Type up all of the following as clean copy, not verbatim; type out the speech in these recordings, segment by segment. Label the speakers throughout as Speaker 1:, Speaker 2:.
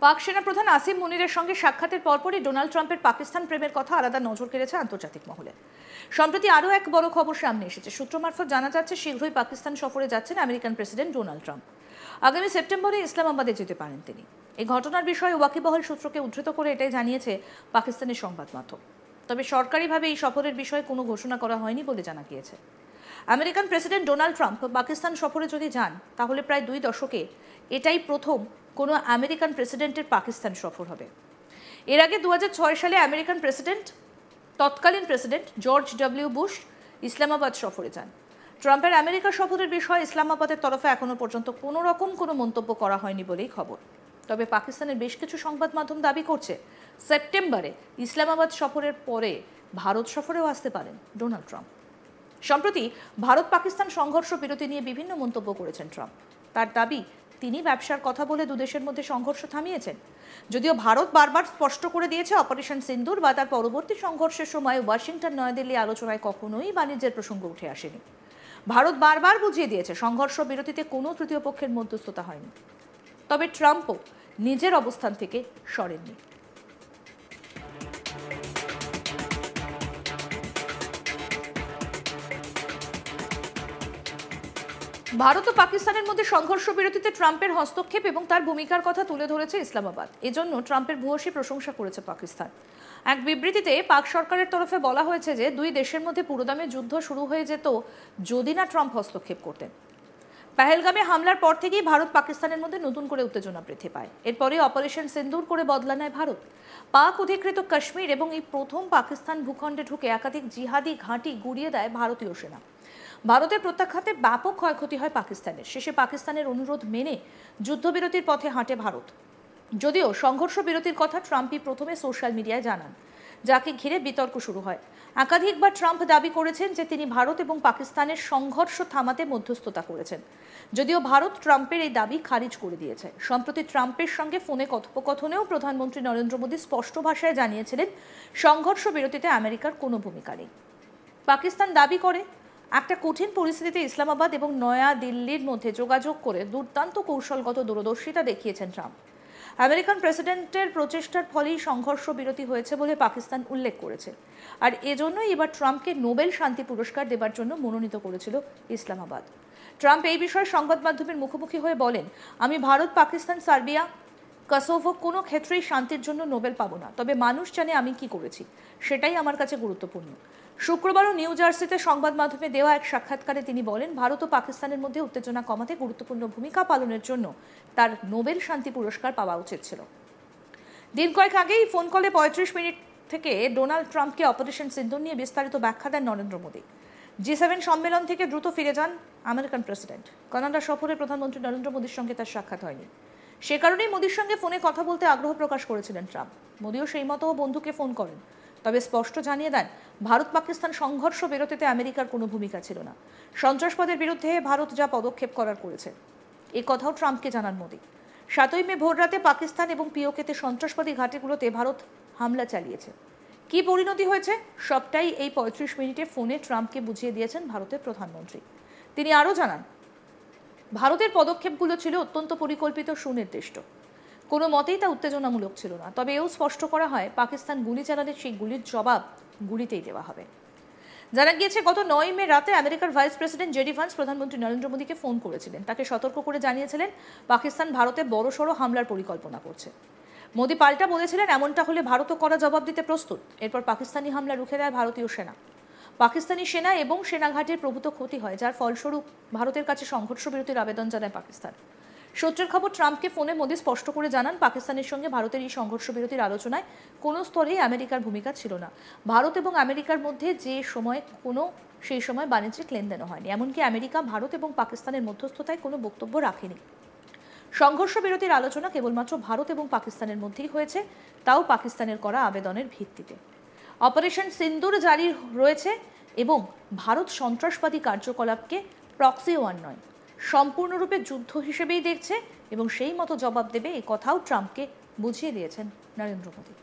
Speaker 1: পাক সেনাপ্রধান আসিম মুনিরের সঙ্গে সাক্ষাতের পরপরই ডোনাল্ড ট্রাম্পের পাকিস্তান প্রেমের কথা আলাদা নজর কেড়েছে আন্তর্জাতিক মহলে। সম্প্রতি আরও এক বড় খবর সামনে এসেছে। সূত্র মারফত জানা যাচ্ছে শীঘ্রই পাকিস্তান সফরে যাচ্ছেন আমেরিকান প্রেসিডেন্ট ডোনাল্ড ট্রাম্প। আগামী সেপ্টেম্বরে ইসলামাবাদে যেতে পারেন তিনি। এই ঘটনার বিষয়ে ওয়াকিবহাল সূত্রকে উদ্ধৃত করে এটাই জানিয়েছে পাকিস্তানের সংবাদ মাধ্যম। তবে সরকারিভাবে এই সফরের বিষয়ে কোনো ঘোষণা করা হয়নি বলে জানা গিয়েছে। American president Donald Trump Pakistan সফরে যদি যান তাহলে প্রায় 2 দশকে এটাই প্রথম কোনো আমেরিকান প্রেসিডেন্টের পাকিস্তান সফর হবে। এর আগে 2006 সালে আমেরিকান তৎকালীন president George W Bush Islamabad সফরে যান। ট্রাম্পের আমেরিকা সফরের বিষয়ে ইসলামাবাদের তরফে এখনো পর্যন্ত কোনো রকম কোনো মন্তব্য করা হয়নি বলেই খবর। তবে পাকিস্তানের বেশ কিছু সংবাদ মাধ্যম দাবি করছে সেপ্টেম্বরে ইসলামাবাদ সফরের পরে ভারত সফরেও আসতে পারেন ডোনাল্ড ট্রাম্প। সম্প্রতি ভারত পাকিস্তান সংঘর্ষ বিরতি নিয়ে বিভিন্ন মন্তব্য করেছেন ট্রাম্প। তার দাবি তিনি ব্যবসার কথা বলে দুদেশের মধ্যে সংঘর্ষ থামিয়েছেন। যদিও ভারত বারবার স্পষ্ট করে দিয়েছে অপারেশন সিন্দুর বা তার পরবর্তী সংঘর্ষের সময় ওয়াশিংটন নয়াদিল্লি আলোচনায় কখনোই বাণিজ্যের প্রসঙ্গ উঠে আসেনি। ভারত বারবার বুঝিয়ে দিয়েছে সংঘর্ষ বিরতিতে কোনো তৃতীয় পক্ষের মধ্যস্থতা হয়নি। তবে ট্রাম্পও নিজের অবস্থান থেকে সরেননি। ভারত ও পাকিস্তানের মধ্যে সংঘর্ষ বিরতিতে ট্রাম্পের হস্তক্ষেপ এবং তার ভূমিকার কথা তুলে ধরেছে ইসলামাবাদ। এজন্য ট্রাম্পের ভূয়সী প্রশংসা করেছে পাকিস্তান। এক বিবৃতিতে পাক সরকারের তরফে বলা হয়েছে যে দুই দেশের মধ্যে পুরোদমে যুদ্ধ শুরু হয়ে যেত যদি না ট্রাম্প হস্তক্ষেপ করতেন। পেহেলগামে হামলার পর থেকেই ভারত পাকিস্তানের মধ্যে নতুন করে উত্তেজনা বৃদ্ধি পায়। এরপরে অপারেশন সিন্দুর করে বদলা নেয় ভারত। পাক অধিকৃত কাশ্মীর এবং এই প্রথম পাকিস্তান ভূখণ্ডে ঢুকে একাধিক জিহাদি ঘাঁটি গুড়িয়ে দেয় ভারতীয় সেনা। ভারতের প্রত্যাঘাতে ব্যাপক ক্ষয়ক্ষতি হয় পাকিস্তানের। শেষে পাকিস্তানের অনুরোধ মেনে যুদ্ধবিরতির পথে হাঁটে ভারত। যদিও সংঘর্ষ বিরতির কথা ট্রাম্পই প্রথমে সোশ্যাল মিডিয়ায় জানান, যাকে ঘিরে বিতর্ক শুরু হয়। একাধিকবার ট্রাম্প দাবি করেছেন যে তিনি ভারত এবং পাকিস্তানের সংঘর্ষ থামাতে মধ্যস্থতা করেছেন। যদিও ভারত ট্রাম্পের এই দাবি খারিজ করে দিয়েছে। সম্প্রতি ট্রাম্পের সঙ্গে ফোনে কথোপকথনেও প্রধানমন্ত্রী নরেন্দ্র মোদী স্পষ্ট ভাষায় জানিয়েছিলেন সংঘর্ষ বিরতিতে আমেরিকার কোনো ভূমিকা নেই। পাকিস্তান দাবি করে একটা কঠিন পরিস্থিতিতে ইসলামাবাদ এবং নয়া দিল্লির মধ্যে যোগাযোগ করে দুর্দান্ত কৌশলগত দূরদর্শিতা দেখিয়েছেন ট্রাম্প। আমেরিকান প্রেসিডেন্টের প্রচেষ্টার ফলেই সংঘর্ষ বিরতি হয়েছে বলে পাকিস্তান উল্লেখ করেছে। আর এজন্যই এবার ট্রাম্পকে নোবেল শান্তি পুরস্কার দেবার জন্য মনোনীত করেছিল ইসলামাবাদ। ট্রাম্প এই বিষয়ে সংবাদ মাধ্যমের মুখোমুখি হয়ে বলেন, আমি ভারত, পাকিস্তান, সার্বিয়া, কসোভো কোনো ক্ষেত্রেই শান্তির জন্য নোবেল পাবো না, তবে মানুষ জানে আমি কি করেছি, সেটাই আমার কাছে গুরুত্বপূর্ণ। শুক্রবারও নিউ জার্সিতে সংবাদ মাধ্যমে দেওয়া এক সাক্ষাৎকারে তিনি বলেন, ভারত ও পাকিস্তানের মধ্যে উত্তেজনা কমাতে গুরুত্বপূর্ণ ভূমিকা পালনের জন্য তার নোবেল শান্তি পুরস্কার পাওয়া উচিত ছিল। দিন কয়েক আগেই ফোন কলে 35 মিনিট থেকে ডোনাল্ড ট্রাম্পকে অপারেশন সিন্দুর নিয়ে বিস্তারিত ব্যাখ্যা দেন নরেন্দ্র মোদী। G7 সম্মেলন থেকে দ্রুত ফিরে যান আমেরিকান প্রেসিডেন্ট। কানাডা সফরে প্রধানমন্ত্রী নরেন্দ্র মোদীর সঙ্গে তার সাক্ষাৎ হয়নি। সে কারণেই মোদীর সঙ্গে ফোনে কথা বলতে আগ্রহ প্রকাশ করেছিলেন ট্রাম্প। মোদীও সেই মতো বন্ধুকে ফোন করেন, তবে স্পষ্ট জানিয়ে দেন ভারত পাকিস্তান সংঘর্ষ বিরতিতে আমেরিকার কোনো ভূমিকা ছিল না। সন্ত্রাসবাদের বিরুদ্ধে ভারত যা পদক্ষেপ করার করেছে, এই কথাও ট্রাম্পকে জানান মোদী। 7ই মে ভোররাতে পাকিস্তান এবং পিওকেতে সন্ত্রাসবাদী ঘাঁটিগুলোতে ভারত হামলা চালিয়েছে। কি পরিণতি হয়েছে সবটাই এই 35 মিনিটে ফোনে ট্রাম্পকে বুঝিয়ে দিয়েছেন ভারতের প্রধানমন্ত্রী। তিনি আরও জানান, ভারতের পদক্ষেপগুলো ছিল অত্যন্ত পরিকল্পিত, সুনির্দিষ্ট। কোনো মতেই তা উত্তেজনামূলক ছিল না। তবে এও স্পষ্ট করা হয়, পাকিস্তান গুলি চালালে সেই গুলির জবাব গুলিতেই দেওয়া হবে। জানা গিয়েছে গত 9 মে রাতে আমেরিকার ভাইস প্রেসিডেন্ট জেডি ভান্স প্রধানমন্ত্রী নরেন্দ্র মোদীকে ফোন করেছিলেন। তাকে সতর্ক করে জানিয়েছিলেন পাকিস্তান ভারতে বড়সড় হামলার পরিকল্পনা করছে। মোদী পাল্টা বলেছিলেন, এমনটা হলে ভারতও কড়া জবাব দিতে প্রস্তুত। এরপর পাকিস্তানি হামলা রুখে দেয় ভারতীয় সেনা। পাকিস্তানি সেনা এবং সেনাঘাটির প্রভূত ক্ষতি হয়, যার ফলস্বরূপ ভারতের কাছে সংঘর্ষ বিরতির আবেদন জানায় পাকিস্তান। সূত্রের খবর, ট্রাম্পকে ফোনে মোদী স্পষ্ট করে জানান, পাকিস্তানের সঙ্গে ভারতের এই সংঘর্ষ বিরতির আলোচনায় কোনো স্তরেই আমেরিকার ভূমিকা ছিল না। ভারত এবং আমেরিকার মধ্যে সেই সময় বাণিজ্যিক লেনদেনও হয়নি। এমনকি আমেরিকা ভারত এবং পাকিস্তানের মধ্যস্থতায় কোনো বক্তব্য রাখেনি। সংঘর্ষ বিরতির আলোচনা কেবলমাত্র ভারত এবং পাকিস্তানের মধ্যেই হয়েছে, তাও পাকিস্তানের করা আবেদনের ভিত্তিতে। অপারেশন সিন্দুর জারি রয়েছে এবং ভারত সন্ত্রাসবাদী কার্যকলাপকে প্রক্সি ওয়ার নয়, সম্পূর্ণরূপে যুদ্ধ হিসেবেই দেখছে এবং সেই মতো জবাব দেবে, এই কথাও ট্রাম্পকে বুঝিয়ে দিয়েছেন নরেন্দ্র মোদী।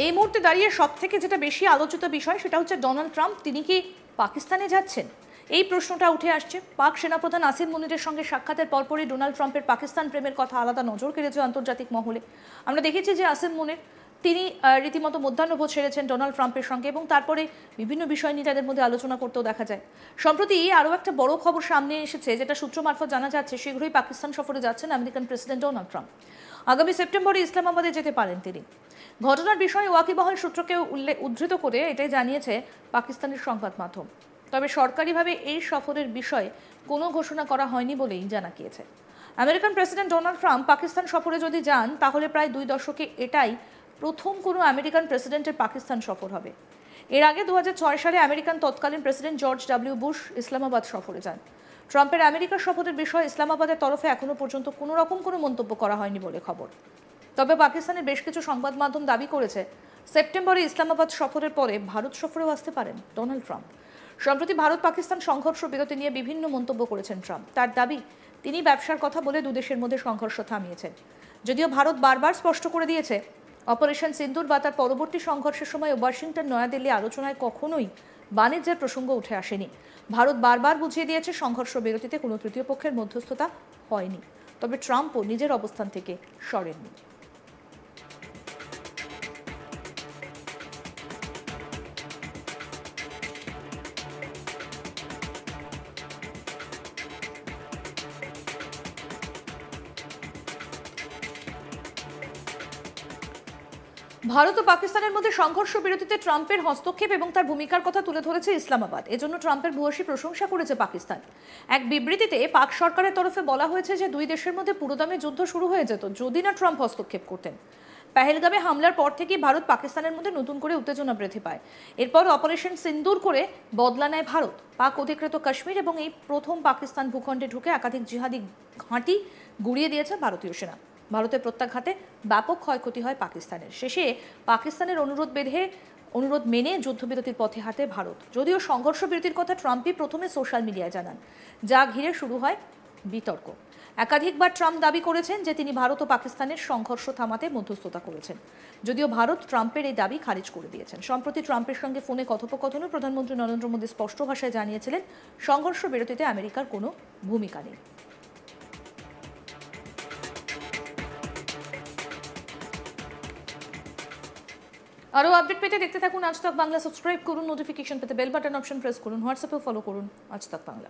Speaker 1: এই মুহূর্তে দাঁড়িয়ে সব থেকে যেটা বেশি আলোচিত বিষয় সেটা হচ্ছে ডোনাল্ড ট্রাম্প তিনি কি পাকিস্তানে যাচ্ছেন, এই প্রশ্নটা উঠে আসছে। পাক সেনাপ্রধান আসিম মুনিরের সঙ্গে সাক্ষাতের পরপরই ডোনাল্ড ট্রাম্পের পাকিস্তান প্রেমের কথা আলাদা নজর কেড়েছে আন্তর্জাতিক মহলে। আমরা দেখেছি যে আসিম মুনির তিনি রীতিমতো মধ্যাহ্নভোজ সেরেছেন ডোনাল্ড ট্রাম্পের সঙ্গে এবং তারপরে বিভিন্ন বিষয় নিয়ে তাদের মধ্যে আলোচনা করতেও দেখা যায়। সম্প্রতি আরও একটা বড় খবর সামনে এসেছে, যেটা সূত্র মারফত জানা যাচ্ছে শীঘ্রই পাকিস্তান সফরে যাচ্ছেন আমেরিকান প্রেসিডেন্ট ডোনাল্ড ট্রাম্প। আগামী সেপ্টেম্বরে ইসলামাবাদে যেতে পারেন তিনি। ঘটনার বিষয়ে ওয়াকিবহাল সূত্রকে উদ্ধৃত করে এটাই জানিয়েছে পাকিস্তানের সংবাদ মাধ্যম। তবে সরকারিভাবে এই সফরের বিষয়ে কোনো ঘোষণা করা হয়নি বলেই জানা গিয়েছে। American president Donald Trump Pakistan সফরে যদি যান তাহলে প্রায় 2 দশকে এটাই প্রথম কোনো আমেরিকান প্রেসিডেন্টের পাকিস্তান সফর হবে। এর আগে 2006 সালে আমেরিকান তৎকালীন president George W Bush Islamabad সফরে যান। ট্রাম্পের আমেরিকা সফরের বিষয়ে ইসলামাবাদের তরফে এখনো পর্যন্ত কোনো রকম কোনো মন্তব্য করা হয়নি বলে খবর। তবে পাকিস্তানের বেশ কিছু সংবাদ মাধ্যম দাবি করেছে সেপ্টেম্বরে ইসলামাবাদ সফরের পরে ভারত সফরেও আসতে পারেন ডোনাল্ড ট্রাম্প। সম্প্রতি ভারত পাকিস্তান সংঘর্ষ বিরতি নিয়ে বিভিন্ন মন্তব্য করেছেন ট্রাম্প। তার দাবি তিনি ব্যবসার কথা বলে দুদেশের মধ্যে সংঘর্ষ থামিয়েছেন। যদিও ভারত বারবার স্পষ্ট করে দিয়েছে অপারেশন সিন্দুর বা তার পরবর্তী সংঘর্ষের সময় ওয়াশিংটন নয়াদিল্লি আলোচনায় কখনোই বাণিজ্যের প্রসঙ্গ উঠে আসেনি। ভারত বারবার বুঝিয়ে দিয়েছে সংঘর্ষ বিরতিতে কোনো তৃতীয় পক্ষের মধ্যস্থতা হয়নি। তবে ট্রাম্পও নিজের অবস্থান থেকে সরেননি। ভারত ও পাকিস্তানের মধ্যে সংঘর্ষ বিরতিতে ট্রাম্পের হস্তক্ষেপ এবং তার ভূমিকার কথা তুলে ধরেছে ইসলামাবাদ। এজন্য ট্রাম্পের ভূয়সী প্রশংসা করেছে পাকিস্তান। এক বিবৃতিতে পাক সরকারের তরফে বলা হয়েছে যে দুই দেশের মধ্যে পুরোদমে যুদ্ধ শুরু হয়ে যেত যদি না ট্রাম্প হস্তক্ষেপ করতেন। পেহেলগামে হামলার পর থেকেই ভারত পাকিস্তানের মধ্যে নতুন করে উত্তেজনা বৃদ্ধি পায়। এরপর অপারেশন সিন্দুর করে বদলা নেয় ভারত। পাক অধিকৃত কাশ্মীর এবং এই প্রথম পাকিস্তান ভূখণ্ডে ঢুকে একাধিক জিহাদি ঘাঁটি গুড়িয়ে দিয়েছে ভারতীয় সেনা। ভারতের প্রত্যাঘাতে ব্যাপক ক্ষয়ক্ষতি হয় পাকিস্তানের। শেষে পাকিস্তানের অনুরোধ মেনে যুদ্ধবিরতির পথে হাঁটে ভারত। যদিও সংঘর্ষ বিরতির কথা ট্রাম্পই প্রথমে সোশ্যাল মিডিয়ায় জানান, যা ঘিরে শুরু হয় বিতর্ক। একাধিকবার ট্রাম্প দাবি করেছেন যে তিনি ভারত ও পাকিস্তানের সংঘর্ষ থামাতে মধ্যস্থতা করেছেন। যদিও ভারত ট্রাম্পের এই দাবি খারিজ করে দিয়েছেন। সম্প্রতি ট্রাম্পের সঙ্গে ফোনে কথোপকথনে প্রধানমন্ত্রী নরেন্দ্র মোদী স্পষ্ট ভাষায় জানিয়েছিলেন সংঘর্ষ বিরতিতে আমেরিকার কোনো ভূমিকা নেই। আরও আপডেট পেতে দেখতে থাকুন আজ তাক বাংলা। সাবস্ক্রাইব করুন, নোটিফিকেশন পেতে বেল বাটন অপশন প্রেস করুন, হোয়াটসঅ্যাপেও ফলো করুন আজ তাক বাংলা।